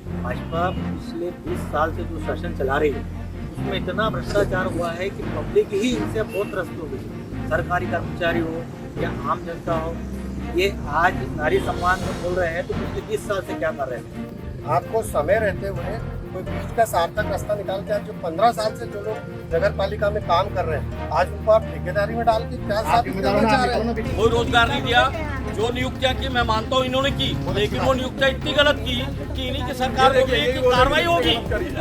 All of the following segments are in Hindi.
भाजपा पिछले 20 साल से जो शासन चला रही है उसमें इतना भ्रष्टाचार हुआ है कि पब्लिक ही इनसे बहुत त्रस्त हो गई। सरकारी कर्मचारी हो या आम जनता हो, ये आज नारी सम्मान में बोल रहे हैं तो पिछले 20 साल से क्या कर रहे थे। आपको समय रहते हुए कोई बीच का सार्थक रास्ता निकाल के, आज जो 15 साल से जो लोग नगर पालिका में काम कर रहे हैं, आज उनको आप ठेकेदारी में डाल के क्या साबित करना चाह रहे हैं? कोई रोजगार नहीं दिया। जो नियुक्तियां की मैं मानता हूँ इन्होंने की, लेकिन वो नियुक्तियां इतनी गलत की कि इन्हीं की सरकार को भी की कार्रवाई होगी,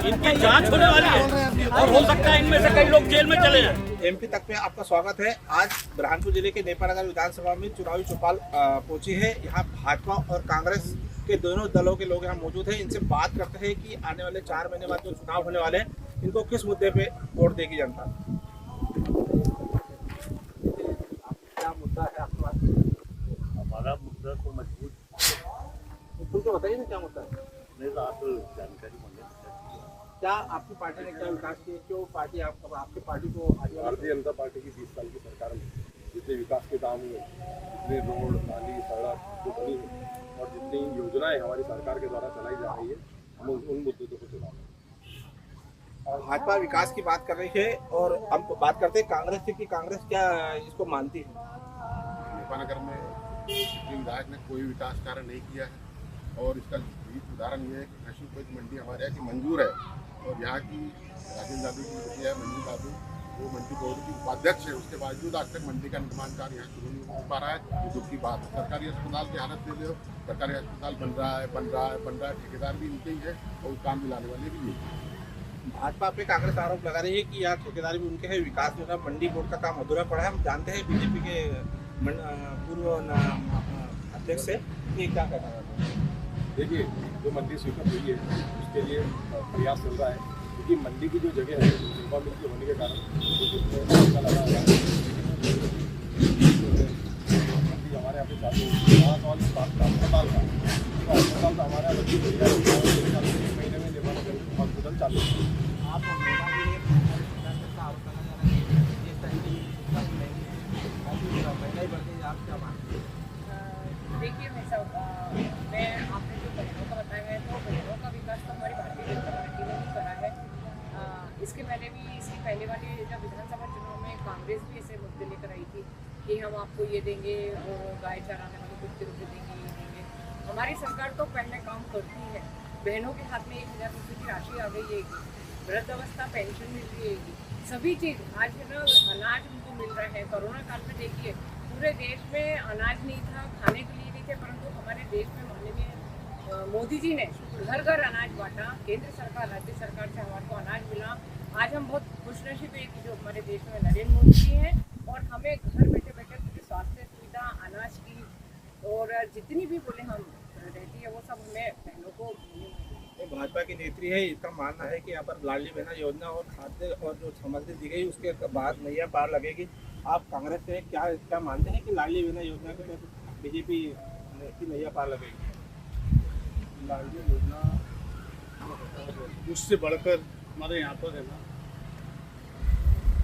इनकी जांच होने वाली है और हो सकता है इनमें से कई लोग जेल में चले जाएं। एमपी तक में आपका स्वागत है। आज बुरहानपुर जिले के नेपानगर विधानसभा में चुनावी चौपाल पहुंची है। यहाँ भाजपा और कांग्रेस के दोनों दलों के लोग यहाँ मौजूद हैं। इनसे बात करते हैं कि आने वाले 4 महीने बाद जो चुनाव होने वाले हैं, इनको किस मुद्दे पे वोट देगी जनता। क्या मुद्दा है आपके पास? हमारा मुद्दा तो मजबूत खुल के बताइए ना, क्या मुद्दा है? नहीं तो आप जानकारी मांगे। क्या आपकी पार्टी ने क्या विकास किया? क्यों पार्टी आपकी पार्टी को आगे? भारतीय जनता पार्टी की 20 साल की सरकार में जितने विकास के काम हुए, जितने रोड, नाली, सड़क बनी और जितनी योजनाएं हमारी सरकार के द्वारा चलाई जा रही है, हम उन मुद्दों को चला रहे हैं। भाजपा विकास की बात कर रही है और हम बात करते हैं कांग्रेस से कि कांग्रेस क्या इसको मानती है। नेपानगर में विधायक ने कोई विकास कार्य नहीं किया है और इसका उदाहरण ये है कि कृषि उपज मंडी हमारे यहाँ की मंजूर है और यहाँ की राजेंद्र यादव की बेटी है मंजू यादव, वो मंडी बोर्ड की उपाध्यक्ष है। उसके बावजूद आज तक मंडी का निर्माण कार्य यहाँ शुरू नहीं हो पा रहा है। ये दुख की बात है। सरकारी अस्पताल की हालत दे लो, सरकारी अस्पताल बन रहा है, ठेकेदार भी इनके ही है और काम दिलाने वाले भी नहीं। भाजपा पे कांग्रेस आरोप लगा रही है कि यहाँ ठेकेदारी भी उनके है, विकास जो है मंडी बोर्ड का काम अधूरा पड़ा है। हम जानते हैं बीजेपी के पूर्व अध्यक्ष से ये क्या कहना है। देखिए, जो मंडी स्वीकृत हुई है उसके लिए प्रयास चल रहा है, क्योंकि मंडी की जो जगह है सेवा मिल के होने के कारण लगा हुआ है। मंडी हमारे यहाँ पे चालू अस्पताल का अस्पताल का हमारे यहाँ महीने में नेपानगर हॉस्पिटल चालू है। देखिए मैं आपने जो बहनों का बताया है तो बहनों का विकास तो हमारी भारतीय जनता पार्टी ने ही करा है। इसके पहले भी इसकी पहले वाले जब विधानसभा चुनाव में कांग्रेस भी ऐसे मुद्दे लेकर आई थी कि हम आपको ये देंगे और गाय चराने वाले को 50 रुपये देंगे, ये देंगे। हमारी सरकार तो पहले काम करती है। बहनों के हाथ में 1000 रुपये की राशि आ गई है, वृद्धावस्था पेंशन मिल रही है, सभी चीज़ आज है ना, अनाज उनको मिल रहा है। कोरोना काल में देखिए पूरे देश में अनाज नहीं था, खाने के लिए नहीं थे, परंतु हमारे देश में माननीय मोदी जी ने घर घर अनाज बांटा। केंद्र सरकार राज्य सरकार से हमारे को अनाज मिला। आज हम बहुत खुशनसीब है कि जो हमारे देश में नरेंद्र मोदी जी हैं और हमें घर बैठे बैठे पूरी स्वास्थ्य सुविधा अनाज की और जितनी भी बोले हम रहती है वो सब हमें बहनों को मिली। भाजपा की नेत्री है, इसका मानना है कि यहाँ पर लाडली बहना योजना और खाद्य और जो सामग्री दी गई उसके बाद नैया पार लगेगी। आप कांग्रेस से क्या मानते हैं कि लाडली बहना योजना के तहत बीजेपी की नैया पार लगेगी? लाडली योजना उससे बढ़कर हमारे यहाँ पर है ना,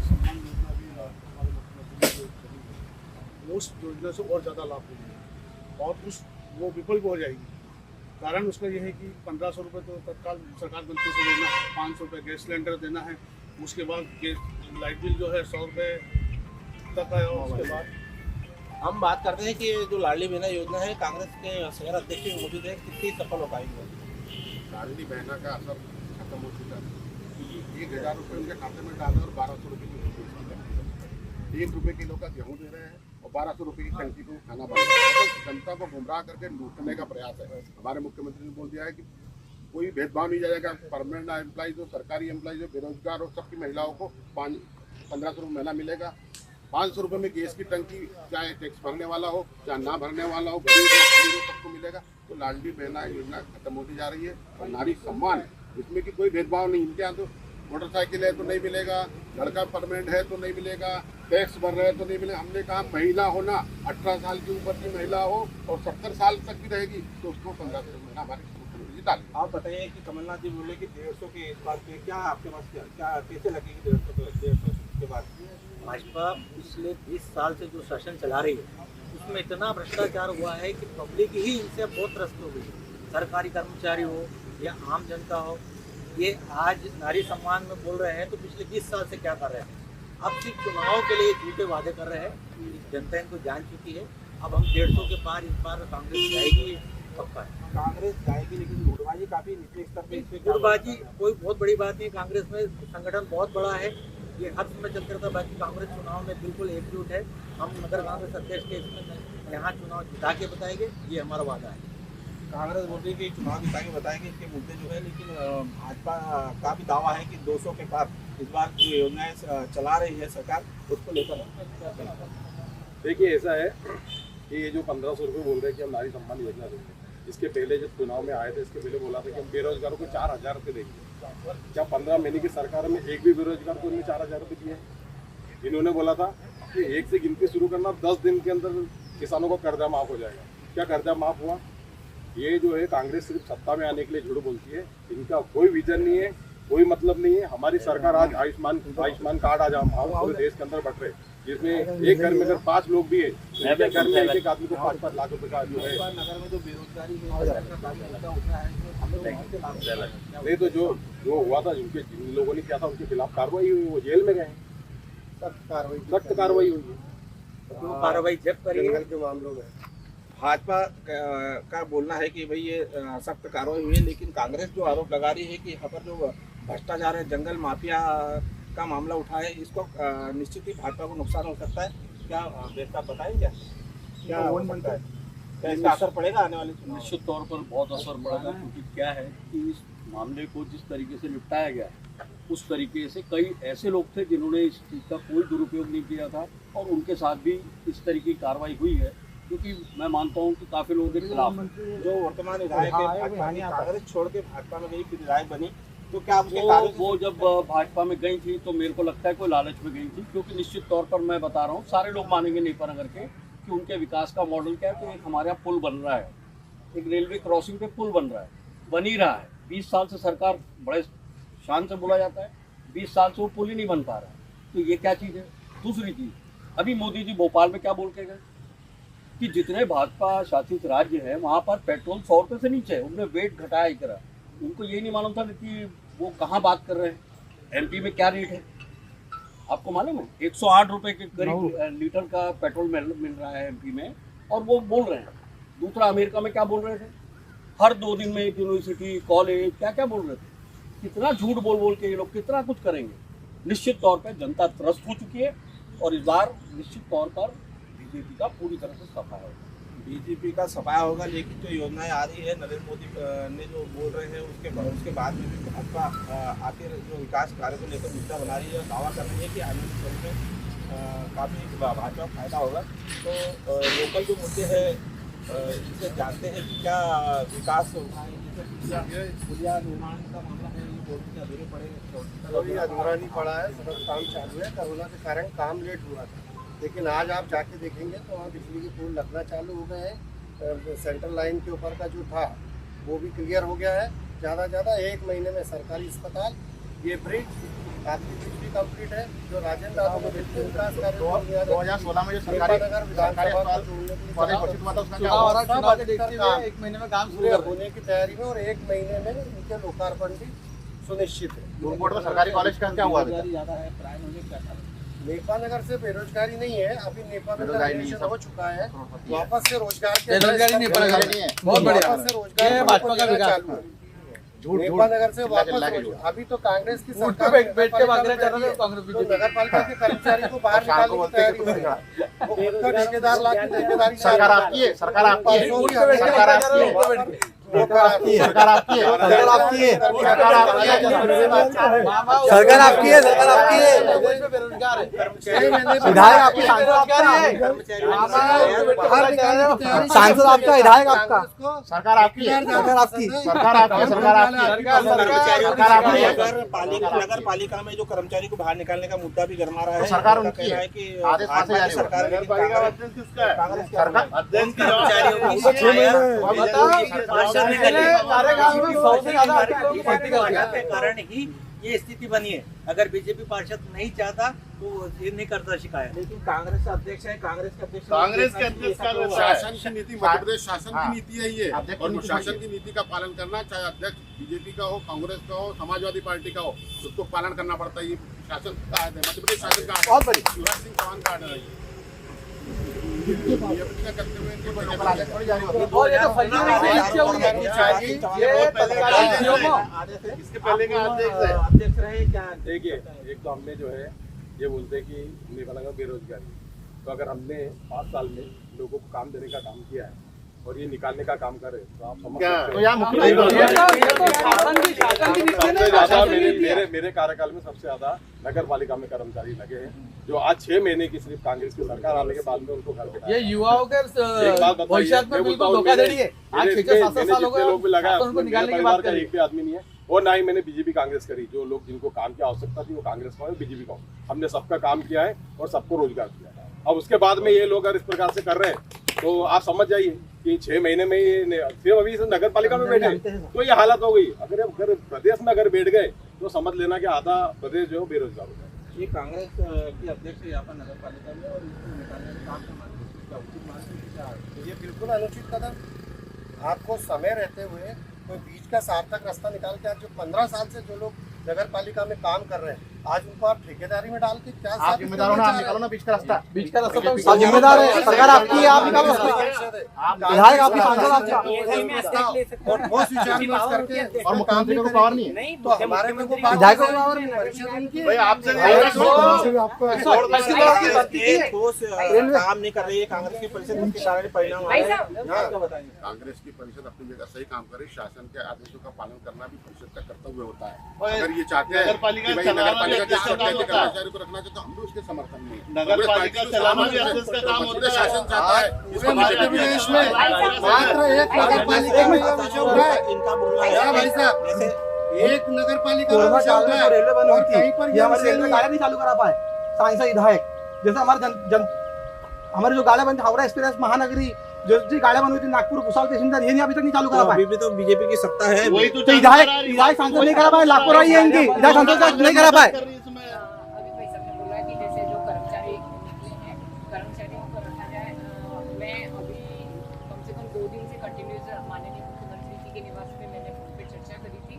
सम्मान योजना भी हमारे मुख्यमंत्री ने करी है। उस योजना से और ज़्यादा लाभ मिलेगा और वो विकल्प हो जाएगी। कारण उसका यह है कि 1500 रुपये तो तत्काल सरकार बनते से देना है, 500 रुपये गैस सिलेंडर देना है, उसके बाद गैस लाइट बिल जो है 100 रुपये तक है। और उसके बाद हम बात करते हैं कि जो लाडली बहना योजना है, कांग्रेस के शहर अध्यक्ष भी मौजूद है, कितनी सफल हो पाएगी? लाडली बहना का असर खत्म हो चुका है, क्योंकि 1000 रुपये उनके खाते में डाले और 1200 रुपये की 1 रुपये किलो का गेहूँ दे रहे हैं और 1200 रुपये की टंकी को खाना बन रहा है। तो जनता को गुमराह करके लूटने का प्रयास है। हमारे मुख्यमंत्री ने बोल दिया है कि कोई भेदभाव नहीं जाएगा। परमानेंट एम्प्लॉइज हो, सरकारी एम्प्लॉइज हो, बेरोजगार हो, सबकी महिलाओं को 1500 रुपये महीना मिलेगा। 500 रुपये में गैस की टंकी, चाहे टैक्स भरने वाला हो चाहे ना भरने वाला हो, गरीब हो अमीर हो, सबको मिलेगा। तो लाडली बहना योजना खत्म होती जा रही है और नारी सम्मान जिसमें कि कोई भेदभाव नहीं। इनके यहाँ तो मोटरसाइकिल है तो नहीं मिलेगा, लड़का परमानेंट है तो नहीं मिलेगा, टैक्स भर रहे हैं तो नहीं मिलेगा। हमने कहा महिला होना 18 साल की ऊपर की महिला हो और 70 साल तक की रहेगी तो उसको 1500 महीना हमारे मुख्यमंत्री जी डालें। आप बताइए कि कमलनाथ जी बोले कि 150 के इस बार पे क्या आपके पास क्या कैसे लगेगी 150 के बाद? भाजपा पिछले 20 साल से जो शासन चला रही है उसमें इतना भ्रष्टाचार हुआ है कि पब्लिक ही इनसे बहुत त्रस्त हो गई। सरकारी कर्मचारी हो या आम जनता हो, ये आज नारी सम्मान में बोल रहे हैं तो पिछले 20 साल से क्या कर रहे हैं। अब सिर्फ चुनाव के लिए झूठे वादे कर रहे हैं। जनता इनको जान चुकी है। अब हम 150 के पार इस बार कांग्रेस जाएगी, ये पक्का है। कांग्रेस जाएगी, लेकिन गुटबाजी काफी निचले स्तर पे, इसमें क्या गुटबाजी कोई बहुत बड़ी बात नहीं। कांग्रेस में संगठन बहुत बड़ा है, ये हर समय चलता रहता है। बाकी कांग्रेस चुनाव में बिल्कुल एकजुट है। हम नगर कांग्रेस अध्यक्ष के इसमें यहाँ चुनाव जिता के बताएंगे, ये हमारा वादा है। कांग्रेस बोल रही है कि चुनाव जिता के बताएंगे इसके मुद्दे जो है, लेकिन भाजपा का भी दावा है कि 200 के पार इस बार जो योजनाएं चला रही है सरकार, उसको लेकर देखिए ऐसा है कि ये जो 1500 रुपये बोल रहे हैं कि हम नारी सम्मान योजना देंगे, इसके पहले जब चुनाव में आए थे इसके पहले बोला था कि हम बेरोजगारों को 4000 रुपये देंगे। क्या 15 महीने की सरकार में एक भी बेरोजगार को इन्होंने 4000 रुपये दिए हैं? इन्होंने बोला था कि 1 से गिनती शुरू करना, 10 दिन के अंदर किसानों का कर्जा माफ हो जाएगा। क्या कर्जा माफ हुआ? ये जो है कांग्रेस सिर्फ सत्ता में आने के लिए झूठ बोलती है। इनका कोई विजन नहीं है, कोई मतलब नहीं है। हमारी सरकार आज आयुष्मान कार्ड आज हम पूरे देश के अंदर बढ़ रहे, जिसमें एक घर में अगर 5 लोग भी है, एक घर में एक आदमी को 5-5 लाख रुपए का जो है। नगर में जो बेरोजगारी है, नहीं तो जो हुआ था, जिन लोगों ने किया था उनके खिलाफ कार्रवाई हुई, वो जेल में गए। सख्त कार्रवाई हुई है। तो कार्रवाई जब करिए जो मामलों में भाजपा का बोलना है कि भाई ये सख्त कार्रवाई हुई है, लेकिन कांग्रेस जो आरोप लगा रही है कि यहाँ पर जो भ्रष्टाचार है, जंगल माफिया का मामला उठा है, इसको निश्चित ही भाजपा को नुकसान हो सकता है। क्या बेटा बताएंगे क्या हो सकता है? क्या इसका असर पड़ेगा आने वाले चुनाव? निश्चित तौर पर बहुत असर पड़ेगा, क्योंकि क्या है कि इस मामले को जिस तरीके से निपटाया गया उस तरीके से कई ऐसे लोग थे जिन्होंने इस चीज़ का कोई दुरुपयोग नहीं किया था, और उनके साथ भी इस तरीके की कार्रवाई हुई है। क्योंकि मैं मानता हूं कि काफ़ी लोगों के खिलाफ जो वर्तमान विधायक है भाजपा ने कांग्रेस छोड़ के भाजपा में गई, फिर विधायक बनी, तो क्या उसके कार्य वो जब भाजपा में गई थी तो मेरे को लगता है कोई लालच में गई थी। क्योंकि निश्चित तौर पर मैं बता रहा हूँ, सारे लोग मानेंगे नेपा नगर के कि उनके विकास का मॉडल क्या है। कि एक हमारे यहाँ पुल बन रहा है, एक रेलवे क्रॉसिंग पे पुल बन रहा है, बन ही रहा है। 20 साल से सरकार बड़े शान से बोला जाता है, 20 साल से वो पुल ही नहीं बन पा रहा है। तो ये क्या चीज़ है? दूसरी चीज़, अभी मोदी जी भोपाल में क्या बोल के गए कि जितने भाजपा शासित राज्य है वहाँ पर पेट्रोल 100 रुपये से नीचे है। उन्होंने वेट घटाया ही करा। उनको ये नहीं मालूम था कि वो कहाँ बात कर रहे हैं। एमपी में क्या रेट है आपको मालूम है? 108 रुपये के करीब लीटर का पेट्रोल मिल रहा है एमपी में, और वो बोल रहे हैं। दूसरा, अमेरिका में क्या बोल रहे थे? हर 2 दिन में यूनिवर्सिटी, कॉलेज, क्या क्या बोल रहे थे। कितना झूठ बोल बोल के ये लोग कितना कुछ करेंगे। निश्चित तौर पर जनता त्रस्त हो चुकी है, और इस बार निश्चित तौर पर बीजेपी का पूरी तरह से सफाया होगा। बीजेपी का सफाया होगा, लेकिन जो योजनाएं आ रही है नरेंद्र मोदी ने जो बोल रहे हैं उसके बाद में भी भाजपा आकर जो विकास कार्य को लेकर मुद्दा बना रही है और दावा कर रही है कि आने वाले समय में काफ़ी भाजपा को फायदा होगा। तो लोकल जो मुद्दे हैं इसे जानते हैं कि क्या विकास होगा है, जैसे पुलिया निर्माण का मामला है, ये बोलते हैं अधूरे पड़े, अभी अधूरा नहीं पड़ा है, सब काम चालू है। कोरोना के कारण काम लेट हुआ था, लेकिन आज आप जाके देखेंगे तो वहाँ बिजली के पोल लगना चालू हो गए हैं। सेंट्रल लाइन के ऊपर का जो था वो भी क्लियर हो गया है। ज़्यादा से ज़्यादा 1 महीने में सरकारी अस्पताल, ये ब्रिज, आपकी ब्रिज भी कम्प्लीट है। जो राजेंद्र यादव को बिल्कुल विकास कार्य 2016 में जो सरकारी काम 1 महीने में काम शुरू होने की तैयारी में, और 1 महीने में इनके लोकार्पण भी सुनिश्चित है। धूमकोट में सरकारी कॉलेज का क्या हुआ? ज़्यादा है, प्राइम होने क्या कारण? नेपा नगर से बेरोजगारी नहीं है, अभी नेपा नगर एडमिशन हो चुका है। वापस से रोजगार के बेरोजगारी नेपा नगर नहीं है, बहुत बढ़िया वापस से रोजगार भाजपा का विकास चालू है। नेपा नगर से वापस अभी तो कांग्रेस की सरकार बैठ के भाग रहे हैं, नगर पालिका के कर्मचारी को बाहर निकालने की तैयारी हो रही है। वो खुद का ठेकेदार ला के ठेकेदारी सरकार आपकी है, सरकार आपकी है, सरकार आपकी है, सरकार आपकी है, सरकार आपकी है, सरकार आपकी है, सरकार आपकी है, सरकार आपकी है, बेरोजगार है। विधायक आपकी, सांसद आपका है, सांसद आपका, विधायक आपका, सरकार आपकी है, सरकार आपकी, सरकार आपकी, सरकार आपकी, अगर नगर पालिका में जो कर्मचारी को बाहर निकालने का मुद्दा भी गरमा रहा है, सरकार उनकी है है कि आदेश कहाँ से जारी सरकार हुआ? कारण ही ये स्थिति बनी है। अगर बीजेपी पार्षद नहीं चाहता तो ये नहीं करता शिकायत। लेकिन कांग्रेस अध्यक्ष है, कांग्रेस के अध्यक्ष का शासन की नीति, मध्य प्रदेश शासन की नीति है ये, और शासन की नीति का पालन करना, चाहे अध्यक्ष बीजेपी का हो, कांग्रेस का हो, समाजवादी पार्टी का हो, उसको पालन करना पड़ता है। ये शासन का है, मध्य प्रदेश शासन का बहुत बड़ी शिवराज सिंह चौहान का आर्डर है इसके पहले का अध्यक्ष रहे क्या? देखिए, एक तो हमने जो है ये बोलते हैं कि नेपाल बेरोजगारी, तो अगर हमने 5 साल में लोगों को काम देने का काम किया है और ये निकालने का काम करे तो आप समझ सकते हैं। मेरे कार्यकाल में सबसे ज्यादा नगर पालिका में कर्मचारी लगे हैं, जो आज 6 महीने की सिर्फ कांग्रेस की सरकार आने के बाद में उनको घर पे। ये युवाओं के भविष्य में बिल्कुल धोखाधड़ी है। आज 6-7 साल हो गए लोग भी लगा, उनको निकालने की परिवार बात का करी। एक भी आदमी नहीं है। और ना ही मैंने बीजेपी कांग्रेस करी। जो लोग जिनको काम की आवश्यकता थी वो कांग्रेस का और बीजेपी का, हमने सबका काम किया है और सबको रोजगार दिया है। अब उसके बाद में ये लोग अगर इस प्रकार से कर रहे हैं तो आप समझ जाइए कि 6 महीने में ये सिर्फ अभी नगर पालिका में बैठे तो ये हालत हो गई। अगर प्रदेश में अगर बैठ गए तो समझ लेना कि आधा प्रदेश जो है बेरोजगार हो जाए। ये कांग्रेस की अध्यक्ष यहाँ पर नगर पालिका में और इसको निकालने का काम क्या उचित मानते हैं? ये बिल्कुल अनुचित कदम। आपको समय रहते हुए कोई बीच का सार्थक रास्ता निकाल के, आज जो 15 साल से जो लोग नगर पालिका में काम कर रहे हैं, आज उनको आप ठेकेदारी में डाल के क्या आप जिम्मेदार हो ना, आप निकालो ना बीच का रास्ता। बीच का रास्ता तो जिम्मेदार है, सरकार आपकी है, आप निकालो। विधायक आपकी, सांसद आपका, और बहुत विचार विमर्श करके, और मुख्यमंत्री को पावर नहीं है तो हमारे में विधायकों को पावर नहीं, परिषद उनकी है। आपसे ठोस काम नहीं कर रही है कांग्रेस की परिषद, इसके कारण परिणाम आ रहे हैं। क्या बताएंगे? कांग्रेस की परिषद अपनी जगह सही काम करे, शासन के आदेशों का पालन करना भी परिषद का कर्तव्य होता है। अगर ये चाहते हैं कि भाई नगर पालिका के कर्मचारी को रखना चाहिए तो हम भी उसके समर्थन में। नगर पालिका चलाना भी अध्यक्ष का काम होता है, शासन चाहता है। पूरे मध्य प्रदेश में मात्र एक नगर पालिका में ये विषय उठा है। इनका बोलना है भाई साहब, एक नगर पालिका में विषय उठा है और कहीं पर ये रेलवे गाड़ी नहीं चालू करा पाए सांसद विधायक। जैसे हमारे हमारे जो गाड़ियां बनती हावड़ा एक्सप्रेस, महानगरी, जो गाड़ियां बनी हुई थी नागपुर भुसावल पैसेंजर, ये नहीं अभी तक नहीं चालू करा पाए। अभी भी तो बीजेपी की सत्ता है, तो विधायक सांसद नहीं करा पाए, लापरवाही है इनकी, विधायक सांसद नहीं करा पाए। अभी भाई साहब ने बोला कि जैसे जो कर्मचारी निकले हैं, कर्मचारियों को रखा जाए। मैं अभी कम से कम 2 दिन से कंटिन्यूस माननीय मुख्यमंत्री जी के निवास में मैंने फोन पे चर्चा करी थी,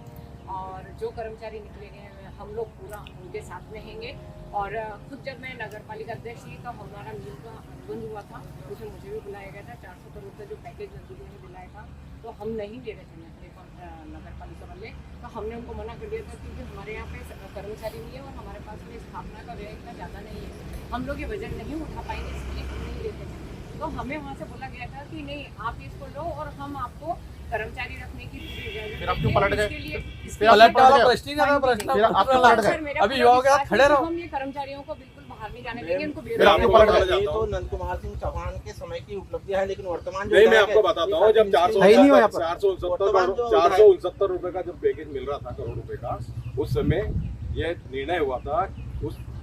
और जो कर्मचारी निकले गए हैं हम लोग पूरा उनके साथ में रहेंगे। और खुद जब मैं नगर पालिका अध्यक्ष थी तब हमारा मील का बंद हुआ था, उसमें मुझे भी बुलाया गया था। 400 करोड़ का जो पैकेज मंजूरी ने दिलाया था तो हम नहीं दे रहे थे नगर पालिका वाले, तो हमने उनको मना कर दिया था क्योंकि हमारे यहाँ पे कर्मचारी नहीं है और हमारे पास में स्थापना का व्यय इतना ज़्यादा नहीं है, हम लोग ये वजन नहीं उठा पाएंगे, इसलिए हम नहीं देते थे। तो हमें वहाँ से बोला गया था कि नहीं, आप इसको लो और हम आपको कर्मचारी रखने की पूरी इजाजत पलट गए। अभी युवाओं के साथ खड़े रहो। हम ये कर्मचारियों को बिल्कुल बाहर नहीं जाने देंगे, इनको ये तो नंद कुमार सिंह चौहान के समय की उपलब्धियां है, लेकिन वर्तमान नहीं, मैं आपको बताता हूँ, जब 469 रुपए का जब पैकेज मिल रहा था, करोड़ रुपए का, उस समय यह निर्णय हुआ था।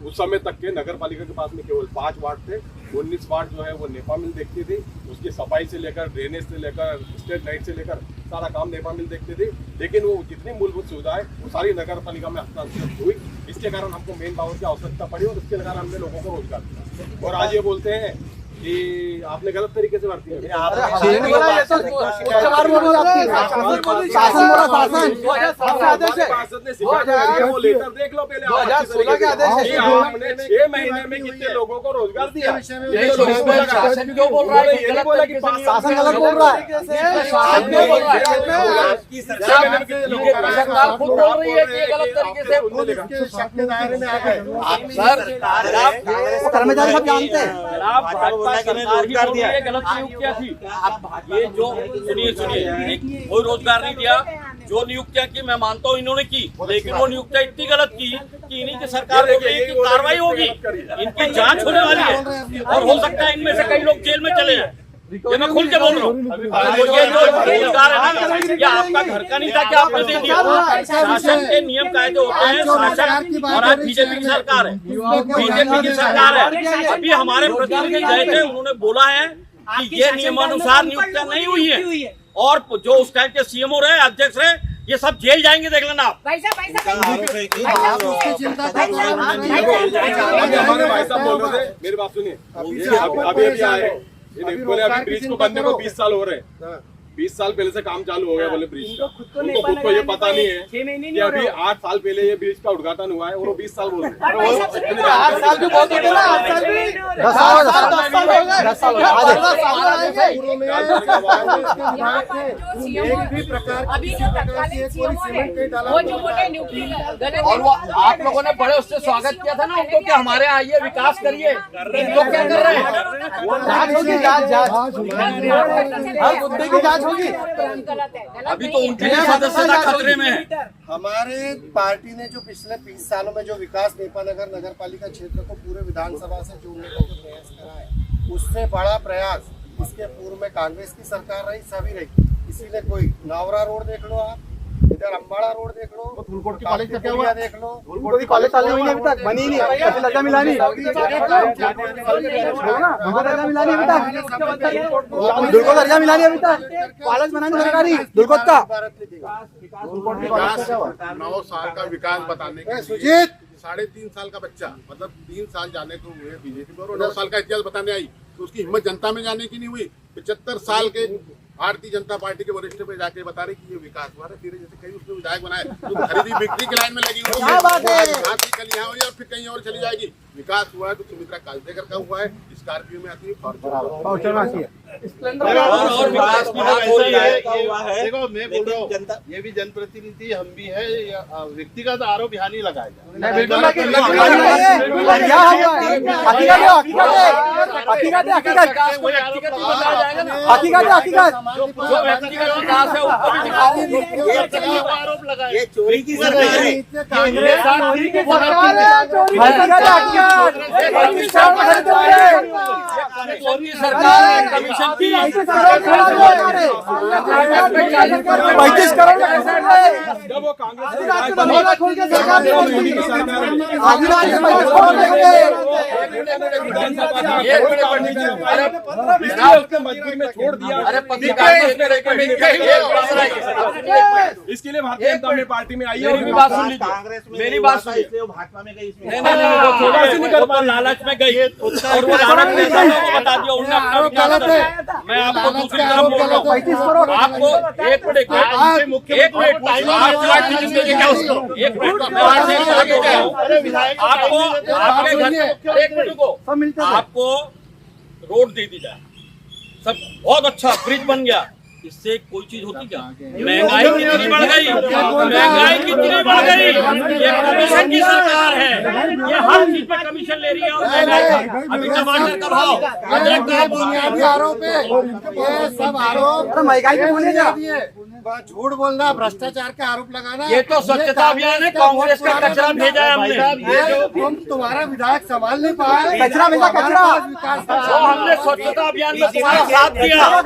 उस समय तक के नगर पालिका के पास में केवल 5 वार्ड थे। 19 वार्ड जो है वो नेपा मिल देखती थी, उसकी सफाई से लेकर, ड्रेनेज से लेकर, स्ट्रीट लाइट से लेकर सारा काम नेपा मिल देखती थी। लेकिन वो जितनी मूलभूत सुविधाएं वो सारी नगर पालिका में हस्तांतरित हुई। इसके कारण हमको मेन पावर की आवश्यकता पड़ी और इसके कारण हमने लोगों को रोजगार दिया। और आज ये बोलते हैं कि आपने गलत तरीके से भर्ती है। देख लो पहले 2016 के आदेश है, आपने 6 महीने में कितने लोगों को रोजगार दिया। शासन क्यों बोल रहा है? ये नहीं बोला कि शासन गलत बोल रहा है, सरकार खुद बोल रही है कि गलत तरीके से दायरे में आ गए। कर्मचारी सब जानते हैं रोजगार दिया, गलत नियुक्तियां थी। ये जो सुनिए कोई रोजगार नहीं दिया, जो नियुक्तियां की मैं मानता हूँ इन्होंने की, लेकिन वो नियुक्तियां इतनी गलत की कि इन्हीं की सरकार बोल रही है कि कार्रवाई होगी, इनकी जांच होने वाली है और हो सकता है इनमें से कई लोग जेल में चले जाए। ये मैं खुल के बोल रहा हूँ। ये जो रोजगार है ना, ये आपका घर का नहीं था कि आपने दे दिया। शासन के नियम कायदे होते हैं, शासन, और आज बीजेपी की सरकार है, बीजेपी की सरकार है। अभी हमारे प्रतिनिधि गए थे, उन्होंने बोला है कि ये नियमानुसार नियुक्तियां नहीं हुई है, और जो उस टाइम के सीएमओ रहे, अध्यक्ष रहे, ये सब जेल जाएंगे, देख लेना आप। भाई साहब आप उसकी चिंता कर रहे हैं। हमारे भाई साहब बोल रहे थे, मेरी बात सुनिए, अभी आए बोले अभी ब्रिज को बनने को 20 साल हो रहे हैं, 20 साल पहले से काम चालू हो गया बोले ब्रिज का। उनको खुद को ये पता नहीं है कि अभी 8 साल पहले ये ब्रिज का उद्घाटन हुआ है और वो 20 साल बोल रहे हैं। 8 साल भी बहुत होते ना, 8 साल भी 10 साल एक भी प्रकार अभी जो तत्कालीन सीएमओ है वो जो बोले न्यूक्लियर और वो आप लोगों ने बड़े उससे स्वागत किया था ना उनको कि हमारे आइए विकास करिए, लोग क्या कर रहे हैं? जांच होगी, हर मुद्दे की जांच होगी। गलत है। अभी तो उनकी सदस्यता खतरे में है। हमारे पार्टी ने जो पिछले 20 सालों में जो विकास नेपानगर नगर पालिका क्षेत्र को पूरे विधानसभा से जोड़ने का जो प्रयास करा है, उससे बड़ा प्रयास इसके पूर्व में कांग्रेस की सरकार रही, सभी रही। इसीलिए कोई नावरा रोड देख लो, आप इधर अम्बाड़ा रोड देख लो, धूलकोट की कॉलेज का क्या हुआ? देख लो, धूलकोट की कॉलेज चालू हुई अभी तक, बनी नहीं, कैसे लगा मिला नहीं, दर्जा मिला नहीं अभी तक, धूलकोट दर्जा मिला नहीं अभी तक, कॉलेज बनानी सरकारी धूलकोट का। 9 साल का विकास बताने के सुजीत 3.5 साल का बच्चा, मतलब 3 साल जाने को हुए बीजेपी में और 9 साल का इतिहास बताने आई, तो उसकी हिम्मत जनता में जाने की नहीं हुई। 75 साल के भारतीय जनता पार्टी के वरिष्ठ पे जाके बता रहे कि ये विकास हुआ है। फिर जैसे कई उसने विधायक बनाए तो खरीदी बिक्री की लाइन में लगी हुई है, कल यहाँ हुई और फिर कहीं और चली जाएगी। विकास हुआ है तो सुमित्रा कालसेकर का हुआ है, स्कॉर्पियो में आती है, फॉर्च्यूनर में आती है। और विकास की बात हो रही है। देखो मैं बोल रहा हूँ, ये भी जनप्रतिनिधि हम भी है, व्यक्तिगत आरोप यहाँ नहीं लगाएगा। आरोप लगाए, ये चोरी की सरकार है। चोरी सरकार है, कमीशन की 35 करोड़ जब वो कांग्रेस मजबूरी में छोड़ दिया। इसके लिए भारतीय जनता पार्टी में आई है। मेरी बात सुन लीजिए, मेरी बात सुनिए, भाजपा में गई, इसमें थोड़ा सी निकल पर लालच में गई और वो लालच में बता दिया उन्होंने अपना विकास किया। मैं आपको दूसरी तरफ बोल रहा हूँ, आपको एक मिनट आपको रोड दे दी जाए, सब बहुत अच्छा ब्रिज बन गया, इससे कोई चीज होती क्या? महंगाई कितनी बढ़ गई, महंगाई कितनी बढ़ गई। ये कमीशन की सरकार है, ये हर चीज पे कमीशन ले रही है। और महंगाई, अभी टमाटर का भाव, अदरक का बुनियादी आरोप है, ये सब आरोप महंगाई पे बोलेगा, झूठ बोलना, भ्रष्टाचार का आरोप लगाना। ये तो स्वच्छता अभियान है, कांग्रेस का कचरा भेजा है हमने। ये जो तुम तुम्हारा विधायक संभाल नहीं पाए, कचरा भेजा, कचरा जो हमने स्वच्छता अभियान में तुम्हारा साथ दिया,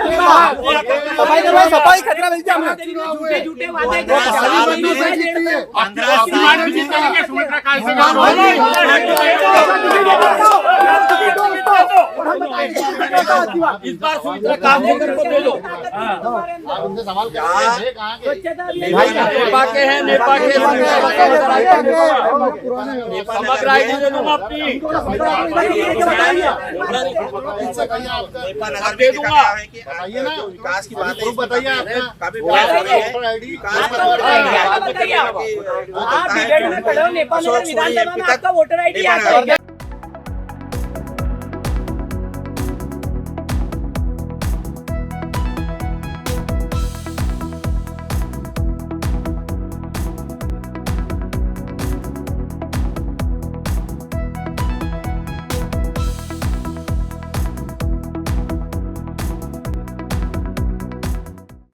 सफाई करवाई, सफाई कचरा भेजा हमने। झूठे वादे इस बार सुमित्रा कालसेकर को दे दो। नेपा के हैं, नेपा के समग्र आईडी दे दूंगा अपनी, दे दूंगा। विकास की बात है, बताइए आप डिबेट में खड़े हो, नेपाल नगर विधानसभा में आपका वोटर आईडी आता है क्या?